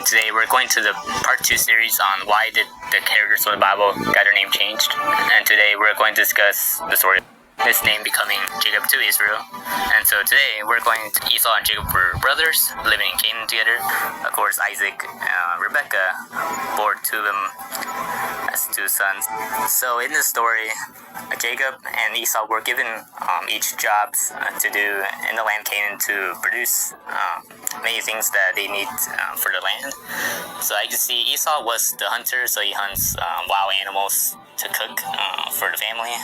Today we're going to the part 2 series on why did the characters of the Bible got their name changed. And today we're going to discuss the story of his name becoming Jacob to Israel. And so today we're going to Esau and Jacob were brothers living in Canaan together. Of course, Isaac and Rebekah bore to them as 2 sons. So in this story, Jacob and Esau were given each jobs to do in the land Canaan to produce many things that they need for the land. So I can see Esau was the hunter, so he hunts wild animals to cook for the family.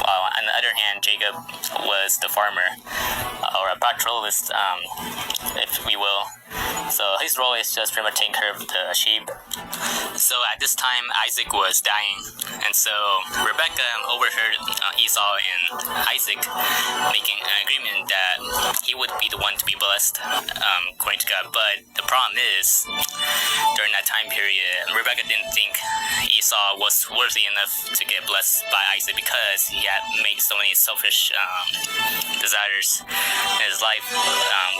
While on the other hand, Jacob was the farmer, or a pastoralist, if we will. So his role is just pretty much taking care of the sheep. So at this time, Isaac was dying, and so Rebekah overheard Esau and Isaac making an agreement that he would be the one to be blessed, according to God. But the problem is, during that time period, Rebekah didn't think Esau was worthy enough to get blessed by Isaac because he had made so many selfish desires in his life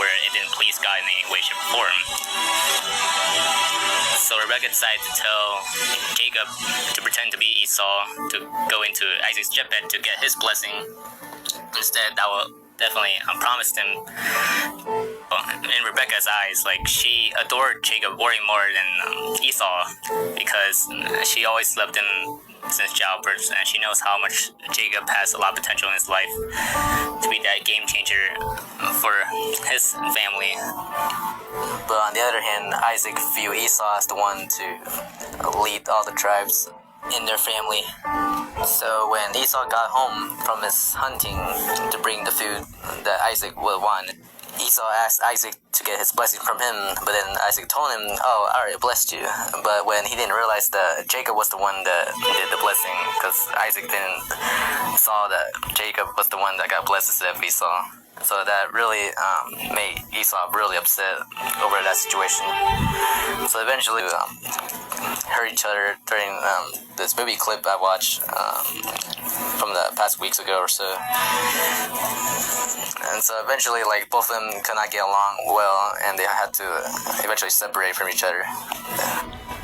where it didn't please God in any way, shape, or form. So Rebekah decided to tell Jacob to pretend to be Esau, to go into Isaac's deathbed to get his blessing. Instead, that will definitely promised him. In Rebekah's eyes, like, she adored Jacob way more than Esau, because she always loved him since childbirth, and she knows how much Jacob has a lot of potential in his life to be that game changer for his family. But on the other hand, Isaac viewed Esau as the one to lead all the tribes in their family. So when Esau got home from his hunting to bring the food that Isaac would want, Esau asked Isaac to get his blessing from him, but then Isaac told him, "Oh, I already blessed you." But when he didn't realize that Jacob was the one that did the blessing, because Isaac didn't saw that Jacob was the one that got blessed instead of Esau. So that really made Esau really upset over that situation. So eventually, hurt each other during this movie clip I watched from the past weeks ago or so. And so eventually, like, both of them could not get along well, and they had to eventually separate from each other.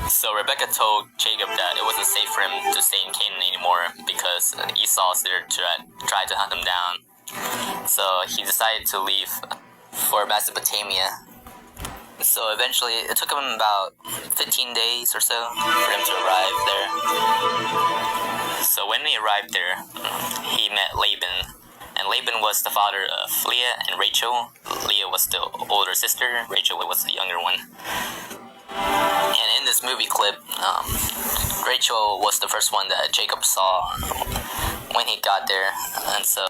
So Rebekah told Jacob that it wasn't safe for him to stay in Canaan anymore because Esau's there to try to hunt him down. So he decided to leave for Mesopotamia. So eventually, it took him about 15 days or so for him to arrive there. So when he arrived there, he met Laban. And Laban was the father of Leah and Rachel. Leah was the older sister, Rachel was the younger one. And in this movie clip, Rachel was the first one that Jacob saw when he got there. And so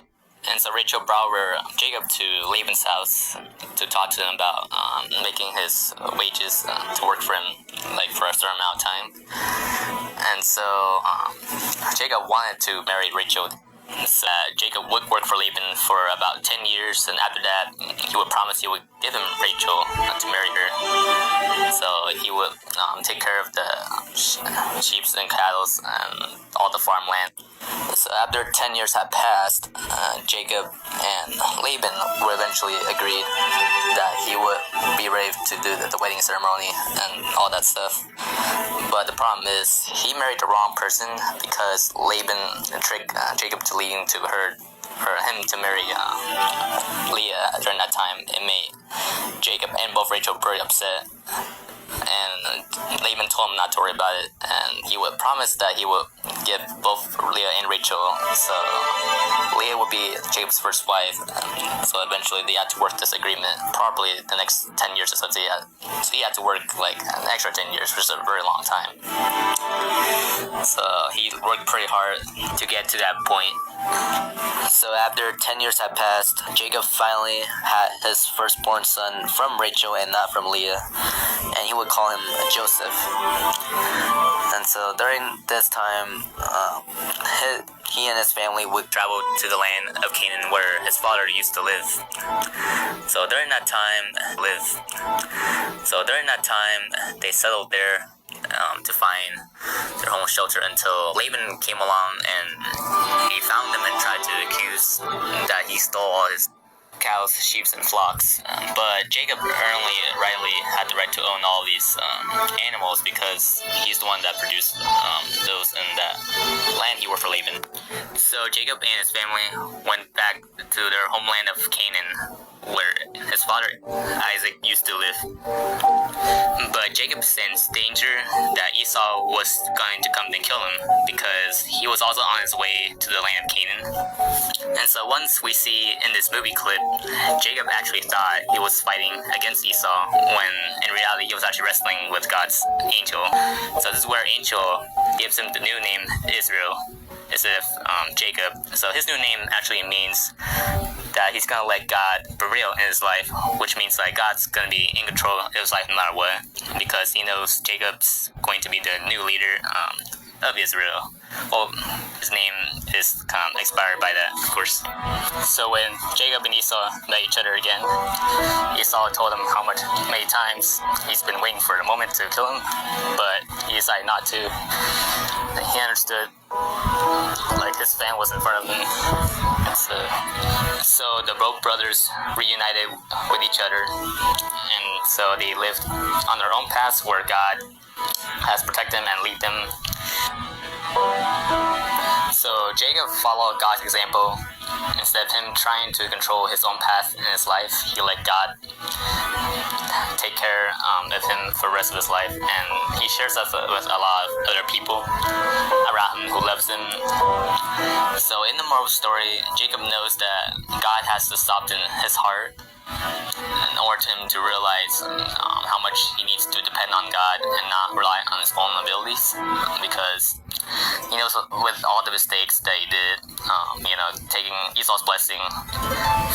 Rachel brought Jacob to Laban's house to talk to him about making his wages to work for him, like, for a certain amount of time. And so Jacob wanted to marry Rachel. So Jacob would work for Laban for about 10 years, and after that, he would promise he would give him Rachel to marry her. So he would take care of the sheep and cattle and all the farmland. So after 10 years had passed, Jacob and Laban were eventually agreed that he would be ready to do the wedding ceremony and all that stuff. But the problem is, he married the wrong person because Laban tricked Jacob to leading to him to marry Leah during that time. It made Jacob and both Rachel very upset. And Laban told him not to worry about it, and he would promise that he would give both Leah and Rachel. So Leah would be Jacob's first wife. So eventually they had to work this agreement probably the next 10 years or so. So he had to work like an extra 10 years, which is a very long time. So he worked pretty hard to get to that point. So after 10 years had passed, Jacob finally had his firstborn son from Rachel and not from Leah, and he would call him Joseph. And so during this time, he and his family would travel to the land of Canaan where his father used to live. So during that time, they settled there to find their home shelter until Laban came along and he found them and tried to accuse that he stole all his cows, sheep, and flocks. But Jacob only rightly had the right to own all these animals because he's the one that produced those in that land he worked for Laban. So Jacob and his family went back to their homeland of Canaan, where his father Isaac used to live. But Jacob sensed danger that Esau was going to come and kill him because he was also on his way to the land of Canaan. And so once we see in this movie clip, Jacob actually thought he was fighting against Esau when in reality he was actually wrestling with God's angel. So this is where angel gives him the new name Israel instead of Jacob. So his new name actually means that he's gonna let God prevail in his life, which means like God's gonna be in control of his life no matter what, because he knows Jacob's going to be the new leader of Israel. Well, his name is kind of inspired by that, of course. So when Jacob and Esau met each other again, Esau told him how many times he's been waiting for the moment to kill him, but he decided not to. He understood, like, his fan was in front of him. So the both brothers reunited with each other, and so they lived on their own paths where God has protected them and lead them. So Jacob followed God's example. Instead of him trying to control his own path in his life, he let God take care of him for the rest of his life, and he shares that with a lot of other people around him who loves him. So in the moral story, Jacob knows that God has to soften his heart in order for him to realize how much he needs to depend on God and not rely on his own abilities, because he knows with all the mistakes that he did, taking Esau's blessing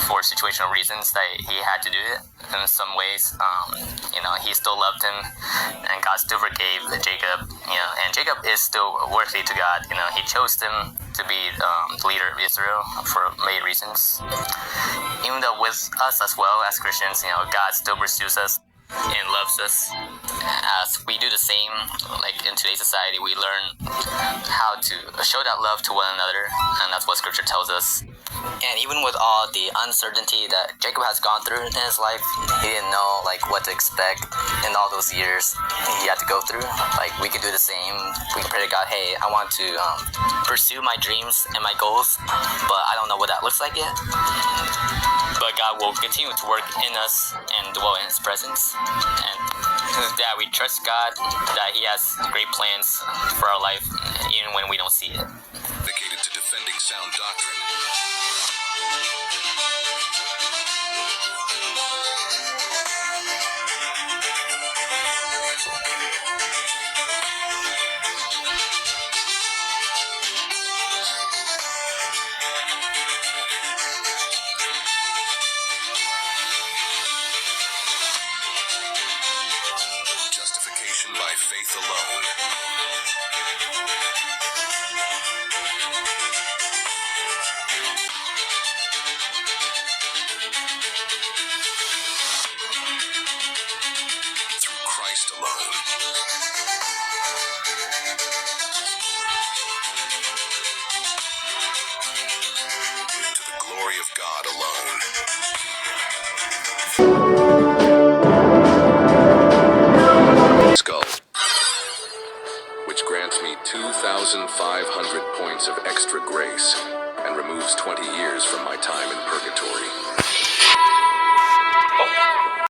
for situational reasons, that he had to do it in some ways. He still loved him, and God still forgave Jacob. And Jacob is still worthy to God. He chose him to be the leader of Israel for many reasons. Even though with us as well as Christians, God still pursues us and loves us. As we do the same, like in today's society, we learn how to show that love to one another, and that's what Scripture tells us. And even with all the uncertainty that Jacob has gone through in his life, he didn't know what to expect in all those years he had to go through. We can do the same. We can pray to God, hey, I want to pursue my dreams and my goals, but I don't know what that looks like yet. But God will continue to work in us and dwell in His presence. And that we trust God, that He has great plans for our life, even when we don't see it. Dedicated to defending sound doctrine. Justification by faith alone. Through Christ alone.